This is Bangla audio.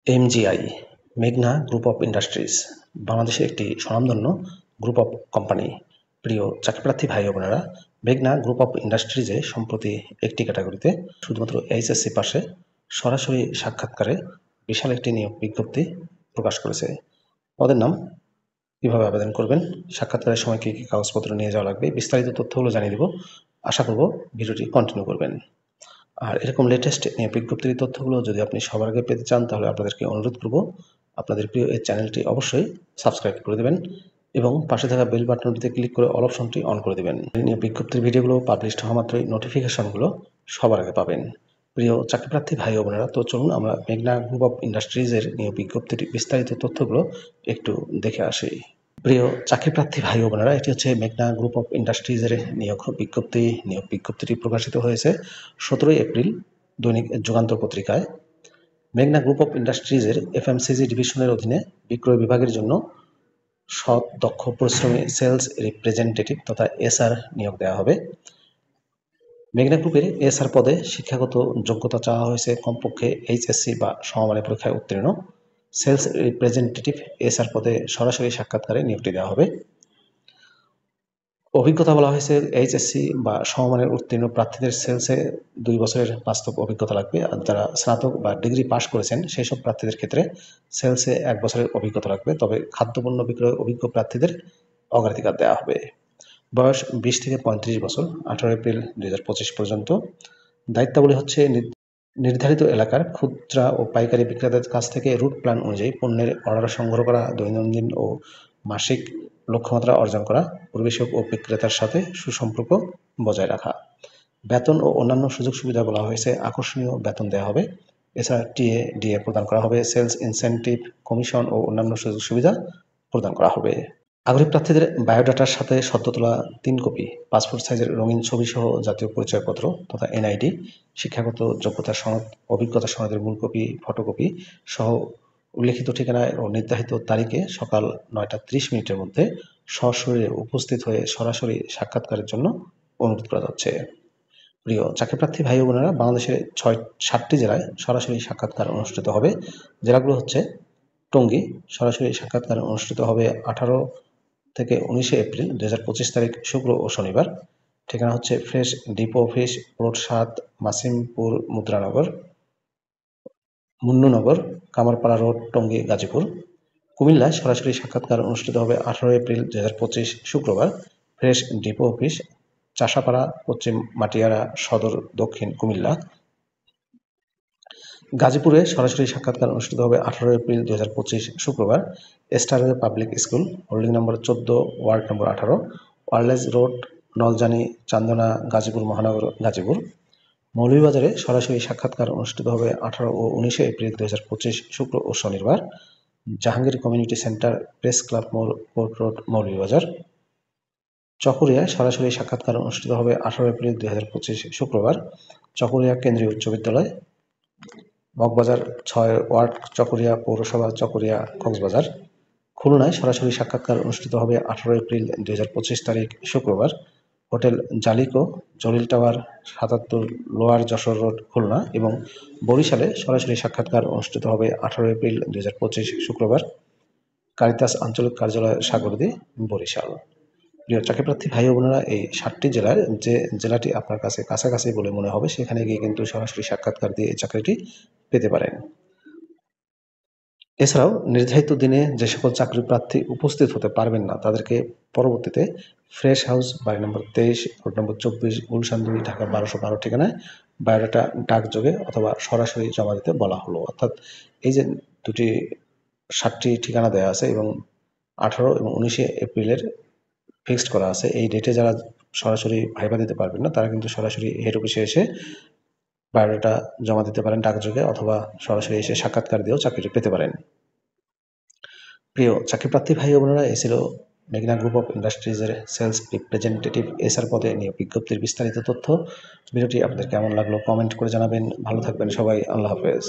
এমজিআই মেঘনা গ্রুপ অফ ইন্ডাস্ট্রিজ বাংলাদেশের একটি স্বনামধন্য গ্রুপ অফ কোম্পানি। প্রিয় চাকরিপ্রার্থী ভাই ও বোনেরা, মেঘনা গ্রুপ অফ ইন্ডাস্ট্রিজে সম্প্রতি একটি ক্যাটাগরিতে শুধুমাত্র এইচএসসি পাশে সরাসরি সাক্ষাৎকারে বিশাল একটি নিয়োগ বিজ্ঞপ্তি প্রকাশ করেছে। পদের নাম, কীভাবে আবেদন করবেন, সাক্ষাৎকারের সময় কী কী কাগজপত্র নিয়ে যাওয়া লাগবে, বিস্তারিত তথ্যগুলো জানিয়ে দেব। আশা করব ভিডিওটি কন্টিনিউ করবেন। আর এরকম লেটেস্ট নিয়োগ বিজ্ঞপ্তির তথ্যগুলো যদি আপনি সবার আগে পেতে চান, তাহলে আপনাদেরকে অনুরোধ করব আপনাদের প্রিয় এই চ্যানেলটি অবশ্যই সাবস্ক্রাইব করে দেবেন এবং পাশে থাকা বেল বাটনটিতে ক্লিক করে অল অপশনটি অন করে দেবেন। নিয়োগ বিজ্ঞপ্তির ভিডিওগুলো পাবলিশড হওয়া মাত্রই নোটিফিকেশনগুলো সবার আগে পাবেন। প্রিয় চাকরিপ্রার্থী ভাই ও বোনেরা, তো চলুন আমরা মেঘনা গ্রুপ অফ ইন্ডাস্ট্রিজের নিয়োগ বিজ্ঞপ্তির বিস্তারিত তথ্যগুলো একটু দেখে আসি। প্রিয় চাকরিপ্রার্থী ভাই ও বোনেরা, এটি হচ্ছে মেঘনা গ্রুপ অফ ইন্ডাস্ট্রিজের নিয়োগ বিজ্ঞপ্তি। নিয়োগ বিজ্ঞপ্তিটি প্রকাশিত হয়েছে 17 এপ্রিল দৈনিক যুগান্তর পত্রিকায়। মেঘনা গ্রুপ অফ ইন্ডাস্ট্রিজের এফএমসিজি ডিভিশনের অধীনে বিক্রয় বিভাগের জন্য সৎ, দক্ষ, পরিশ্রমী সেলস রিপ্রেজেন্টেটিভ তথা এসআর নিয়োগ দেওয়া হবে। মেঘনা গ্রুপের এসআর পদে শিক্ষাগত যোগ্যতা চাওয়া হয়েছে কমপক্ষে এইচএসসি বা সমমানের পরীক্ষায় উত্তীর্ণ। সেলস রিপ্রেজেন্টেটিভ এসআর পদে সরাসরি সাক্ষাৎকারে নিয়োগটি দেওয়া হবে। অভিজ্ঞতা বলা হয়েছে এইচএসসি বা সমমানের উত্তীর্ণ প্রার্থীদের সেলসে 2 বছরের বাস্তব অভিজ্ঞতা লাগবে। আর যারা স্নাতক বা ডিগ্রি পাশ করেছেন সেই সব প্রার্থীদের ক্ষেত্রে সেলসে 1 বছরের অভিজ্ঞতা লাগবে। তবে খাদ্যপণ্য বিক্রয় অভিজ্ঞ প্রার্থীদের অগ্রাধিকার দেওয়া হবে। বয়স 20 থেকে 35 বছর, 18 এপ্রিল 2025 পর্যন্ত। দায়িত্বাবলী হচ্ছে নির্ধারিত এলাকার খুচরা ও পাইকারি বিক্রেতাদের কাছ থেকে রুট প্ল্যান অনুযায়ী পণ্যের অর্ডার সংগ্রহ করা, দৈনন্দিন ও মাসিক লক্ষ্যমাত্রা অর্জন করা, পরিবেশক ও বিক্রেতার সাথে সুসম্পর্ক বজায় রাখা। বেতন ও অন্যান্য সুযোগ সুবিধা বলা হয়েছে আকর্ষণীয় বেতন দেওয়া হবে। এছাড়া টিএ, ডিএ প্রদান করা হবে। সেলস ইনসেন্টিভ, কমিশন ও অন্যান্য সুযোগ সুবিধা প্রদান করা হবে। আগ্রহী প্রার্থীদের বায়োডাটার সাথে সদ্য তোলা 3 কপি পাসপোর্ট সাইজের রঙিন ছবি সহ জাতীয় পরিচয়পত্র তথা এনআইডি, শিক্ষাগত যোগ্যতা সনদ, অভিজ্ঞতা সনদের মূল কপি, ফটোকপি সহ উল্লেখিত ঠিকানায় ও নির্ধারিত তারিখে সকাল 9টা 30 মিনিটের মধ্যে সশরীরে উপস্থিত হয়ে সরাসরি সাক্ষাৎকারের জন্য অনুরোধ করা যাচ্ছে। প্রিয় চাকরিপ্রার্থী ভাই ও বোনেরা, বাংলাদেশের 7টি জেলায় সরাসরি সাক্ষাৎকার অনুষ্ঠিত হবে। জেলাগুলো হচ্ছে: টঙ্গী, সরাসরি সাক্ষাৎকার অনুষ্ঠিত হবে 18 থেকে 19 এপ্রিল 2025 তারিখ শুক্র ও শনিবার। ঠিকানা হচ্ছে fresh depot office, road 7, Masimpur, Mudranagar, Munnunagar, Kamarpara road, Tongi, Gazipur. কুমিল্লায় সরাসরি সাক্ষাৎকার অনুষ্ঠিত হবে 18 এপ্রিল 2025 শুক্রবার। ফ্রেশ ডিপো অফিস, চাষাপাড়া, পশ্চিম মাটিয়ারা সদর, দক্ষিণ কুমিল্লা। গাজীপুরে সরাসরি সাক্ষাৎকার অনুষ্ঠিত হবে 18 এপ্রিল 2025 শুক্রবার। Starway public school, holding number 14, ward number 18, wireless road, Naljani, Chandna, Gazipur মহানগর, গাজীপুর। মৌলভীবাজারে সরাসরি সাক্ষাৎকার অনুষ্ঠিত হবে 18 ও 19 এপ্রিল 2025 শুক্র ও শনিবার। Jahangir community centre, press club মোড়, কোর্ট রোড, মৌলভীবাজার। চকরিয়ায় সরাসরি সাক্ষাৎকার অনুষ্ঠিত হবে 18 এপ্রিল 2025 শুক্রবার। চকরিয়া কেন্দ্রীয় উচ্চ বিদ্যালয়, মগবাজার 6 ওয়ার্ড, চকরিয়া পৌরসভা, চকরিয়া, কক্সবাজার। খুলনায় সরাসরি সাক্ষাৎকার অনুষ্ঠিত হবে 18 এপ্রিল 2025 তারিখ শুক্রবার। Hotel Jaliko, Jalil tower, 77 lower Jessore road, Khulna. এবং বরিশালে সরাসরি সাক্ষাৎকার অনুষ্ঠিত হবে 18 এপ্রিল 2025 শুক্রবার। কারিতাস আঞ্চলিক কার্যালয়, সাগরদী, বরিশাল। প্রিয় চাকরিপ্রার্থী ভাই ও বোনেরা, এই 7টি জেলার যে জেলাটি আপনার কাছে কাছাকাছি বলে মনে হবে সেখানে গিয়ে কিন্তু সরাসরি সাক্ষাৎকার দিয়ে এই চাকরিটি পেতে পারেন। এছাড়াও নির্ধারিত দিনে যে সকল চাকরি প্রার্থী উপস্থিত হতে পারবেন না তাদেরকে পরবর্তীতে ফ্রেশ হাউস, বাড়ি নম্বর 23, রোড নম্বর 24, গুলশান 2, ঢাকা 1212 ঠিকানায় বায়োডাটা ডাকযোগে অথবা সরাসরি জমা দিতে বলা হলো। অর্থাৎ এই যে 7টি ঠিকানা দেওয়া আছে এবং 18 এবং 19 এপ্রিলের ফিক্সড করা আছে, এই ডেটে যারা সরাসরি ভাইবা দিতে পারবেন না তারা কিন্তু সরাসরি হেড অফিসে এসে বায়োডাটা জমা দিতে পারেন ডাকযোগে, অথবা সরাসরি এসে সাক্ষাৎকার দিয়েও চাকরিটি পেতে পারেন। প্রিয় চাকরিপ্রার্থী ভাই ও বোনেরা, এই ছিল মেঘনা গ্রুপ অফ ইন্ডাস্ট্রিজের সেলস রিপ্রেজেন্টেটিভ এসআর পদে নিয়োগ বিজ্ঞপ্তির বিস্তারিত তথ্য। ভিডিওটি আপনাদের কেমন লাগলো কমেন্ট করে জানাবেন। ভালো থাকবেন সবাই। আল্লাহ হাফেজ।